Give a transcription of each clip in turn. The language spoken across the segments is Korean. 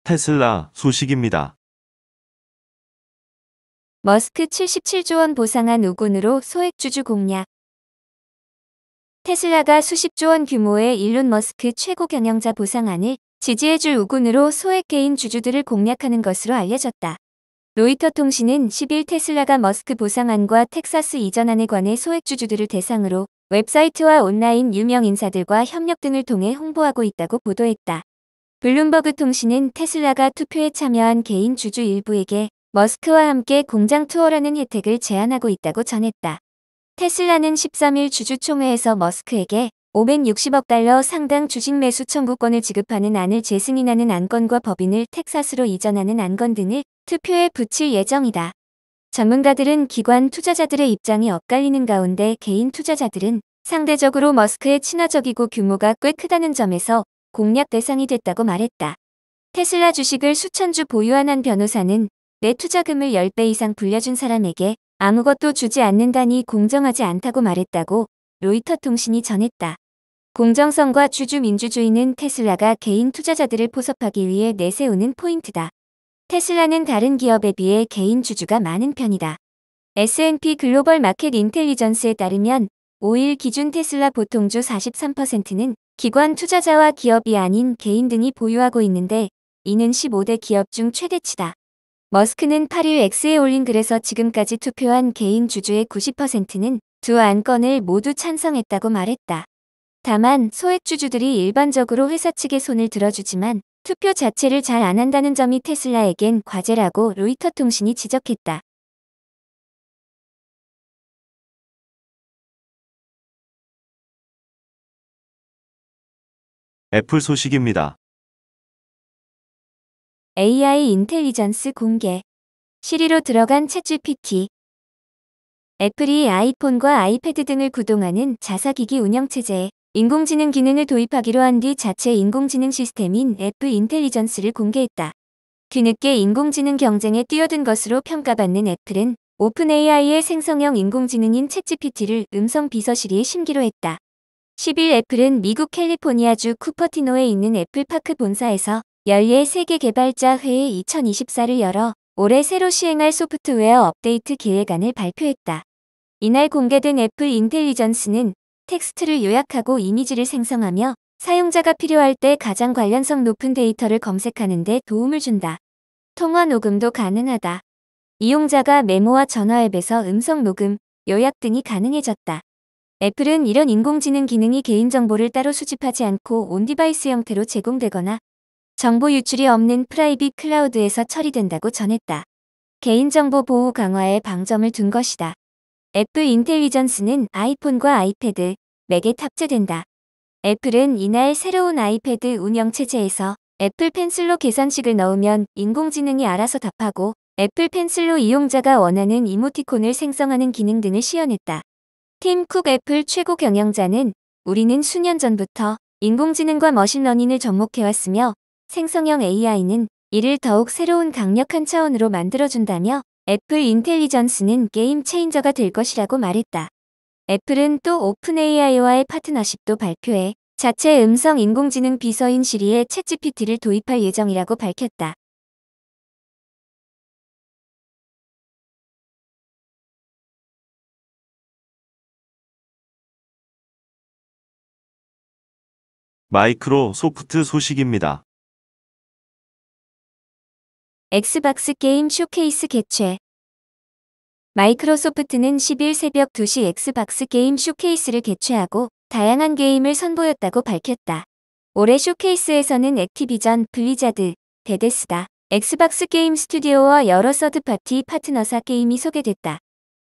테슬라 소식입니다. 머스크 77조 원 보상안 우군으로 소액주주 공략. 테슬라가 수십조 원 규모의 일론 머스크 최고 경영자 보상안을 지지해줄 우군으로 소액 개인 주주들을 공략하는 것으로 알려졌다. 로이터 통신은 10일 테슬라가 머스크 보상안과 텍사스 이전안에 관해 소액주주들을 대상으로 웹사이트와 온라인 유명 인사들과 협력 등을 통해 홍보하고 있다고 보도했다. 블룸버그 통신은 테슬라가 투표에 참여한 개인 주주 일부에게 머스크와 함께 공장 투어라는 혜택을 제안하고 있다고 전했다. 테슬라는 13일 주주총회에서 머스크에게 560억 달러 상당 주식 매수 청구권을 지급하는 안을 재승인하는 안건과 법인을 텍사스로 이전하는 안건 등을 투표에 붙일 예정이다. 전문가들은 기관 투자자들의 입장이 엇갈리는 가운데 개인 투자자들은 상대적으로 머스크에 친화적이고 규모가 꽤 크다는 점에서 공략 대상이 됐다고 말했다. 테슬라 주식을 수천 주 보유한 한 변호사는 내 투자금을 10배 이상 불려준 사람에게 아무것도 주지 않는다니 공정하지 않다고 말했다고 로이터 통신이 전했다. 공정성과 주주 민주주의는 테슬라가 개인 투자자들을 포섭하기 위해 내세우는 포인트다. 테슬라는 다른 기업에 비해 개인 주주가 많은 편이다. S&P 글로벌 마켓 인텔리전스에 따르면 5일 기준 테슬라 보통주 43%는 기관 투자자와 기업이 아닌 개인 등이 보유하고 있는데 이는 15대 기업 중 최대치다. 머스크는 8일 X에 올린 글에서 지금까지 투표한 개인 주주의 90%는 두 안건을 모두 찬성했다고 말했다. 다만 소액주주들이 일반적으로 회사 측에 손을 들어주지만 투표 자체를 잘 안 한다는 점이 테슬라에겐 과제라고 로이터 통신이 지적했다. 애플 소식입니다. AI 인텔리전스 공개. 시리로 들어간 챗GPT. 애플이 아이폰과 아이패드 등을 구동하는 자사기기 운영체제에 인공지능 기능을 도입하기로 한 뒤 자체 인공지능 시스템인 애플 인텔리전스를 공개했다. 뒤늦게 인공지능 경쟁에 뛰어든 것으로 평가받는 애플은 오픈 AI의 생성형 인공지능인 챗GPT를 음성 비서시리에 심기로 했다. 10일 애플은 미국 캘리포니아주 쿠퍼티노에 있는 애플파크 본사에서 연례 세계 개발자 회의 2024를 열어 올해 새로 시행할 소프트웨어 업데이트 계획안을 발표했다. 이날 공개된 애플 인텔리전스는 텍스트를 요약하고 이미지를 생성하며 사용자가 필요할 때 가장 관련성 높은 데이터를 검색하는 데 도움을 준다. 통화 녹음도 가능하다. 이용자가 메모와 전화 앱에서 음성 녹음, 요약 등이 가능해졌다. 애플은 이런 인공지능 기능이 개인정보를 따로 수집하지 않고 온디바이스 형태로 제공되거나 정보 유출이 없는 프라이빗 클라우드에서 처리된다고 전했다. 개인정보 보호 강화에 방점을 둔 것이다. 애플 인텔리전스는 아이폰과 아이패드, 맥에 탑재된다. 애플은 이날 새로운 아이패드 운영체제에서 애플 펜슬로 계산식을 넣으면 인공지능이 알아서 답하고 애플 펜슬로 이용자가 원하는 이모티콘을 생성하는 기능 등을 시연했다. 팀 쿡 애플 최고 경영자는 우리는 수년 전부터 인공지능과 머신러닝을 접목해왔으며 생성형 AI는 이를 더욱 새로운 강력한 차원으로 만들어준다며 애플 인텔리전스는 게임 체인저가 될 것이라고 말했다. 애플은 또 오픈 AI와의 파트너십도 발표해 자체 음성 인공지능 비서인 시리에 챗GPT를 도입할 예정이라고 밝혔다. 마이크로소프트 소식입니다. 엑스박스 게임 쇼케이스 개최. 마이크로소프트는 10일 새벽 2시 엑스박스 게임 쇼케이스를 개최하고 다양한 게임을 선보였다고 밝혔다. 올해 쇼케이스에서는 액티비전, 블리자드, 베데스다, 엑스박스 게임 스튜디오와 여러 서드파티 파트너사 게임이 소개됐다.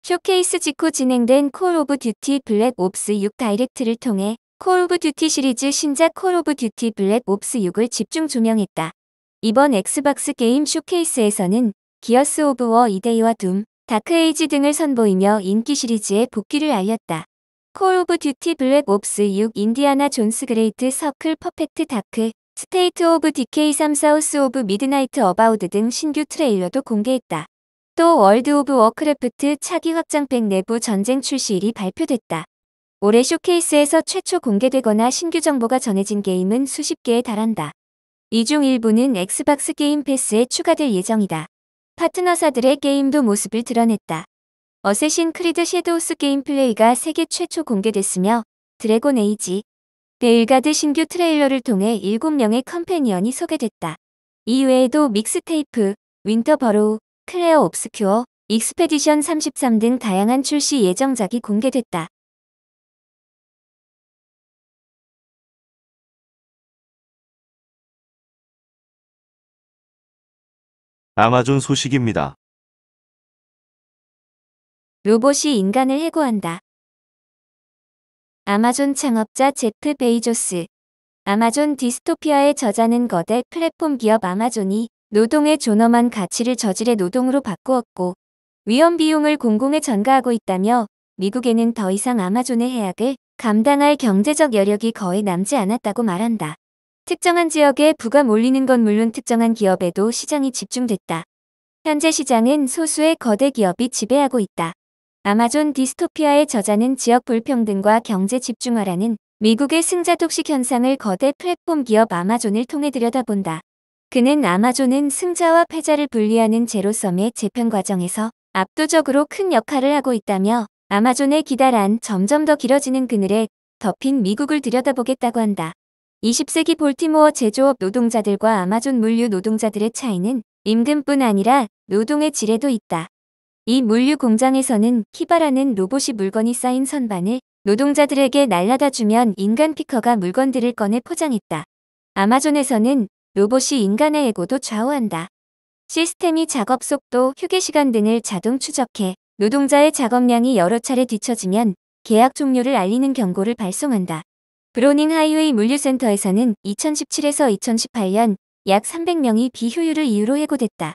쇼케이스 직후 진행된 콜 오브 듀티 블랙 옵스 6 다이렉트를 통해 콜 오브 듀티 시리즈 신작 콜 오브 듀티 블랙 옵스 6을 집중 조명했다. 이번 엑스박스 게임 쇼케이스에서는 기어스 오브 워 2데이와 둠, 다크 에이지 등을 선보이며 인기 시리즈의 복귀를 알렸다. 콜 오브 듀티 블랙 옵스 6 인디아나 존스 그레이트 서클 퍼펙트 다크, 스테이트 오브 디케이 3 사우스 오브 미드나이트 어바우드 등 신규 트레일러도 공개했다. 또 월드 오브 워크래프트 차기 확장팩 내부 전쟁 출시일이 발표됐다. 올해 쇼케이스에서 최초 공개되거나 신규 정보가 전해진 게임은 수십 개에 달한다. 이 중 일부는 엑스박스 게임 패스에 추가될 예정이다. 파트너사들의 게임도 모습을 드러냈다. 어쌔신 크리드 섀도우스 게임 플레이가 세계 최초 공개됐으며 드래곤 에이지, 베일가드 신규 트레일러를 통해 7명의 컴패니언이 소개됐다. 이외에도 믹스테이프, 윈터 버로우, 클레어 옵스큐어, 익스페디션 33 등 다양한 출시 예정작이 공개됐다. 아마존 소식입니다. 로봇이 인간을 해고한다. 아마존 창업자 제프 베이조스. 아마존 디스토피아의 저자는 거대 플랫폼 기업 아마존이 노동의 존엄한 가치를 저질의 노동으로 바꾸었고 위험 비용을 공공에 전가하고 있다며 미국에는 더 이상 아마존의 해악을 감당할 경제적 여력이 거의 남지 않았다고 말한다. 특정한 지역에 부가 몰리는 건 물론 특정한 기업에도 시장이 집중됐다. 현재 시장은 소수의 거대 기업이 지배하고 있다. 아마존 디스토피아의 저자는 지역 불평등과 경제 집중화라는 미국의 승자 독식 현상을 거대 플랫폼 기업 아마존을 통해 들여다본다. 그는 아마존은 승자와 패자를 분리하는 제로섬의 재편 과정에서 압도적으로 큰 역할을 하고 있다며 아마존의 기다란 점점 더 길어지는 그늘에 덮인 미국을 들여다보겠다고 한다. 20세기 볼티모어 제조업 노동자들과 아마존 물류 노동자들의 차이는 임금뿐 아니라 노동의 질에도 있다. 이 물류 공장에서는 키바라는 로봇이 물건이 쌓인 선반을 노동자들에게 날라다 주면 인간 피커가 물건들을 꺼내 포장했다. 아마존에서는 로봇이 인간의 에고도 좌우한다. 시스템이 작업 속도, 휴게 시간 등을 자동 추적해 노동자의 작업량이 여러 차례 뒤처지면 계약 종료를 알리는 경고를 발송한다. 브로닝 하이웨이 물류센터에서는 2017에서 2018년 약 300명이 비효율을 이유로 해고됐다.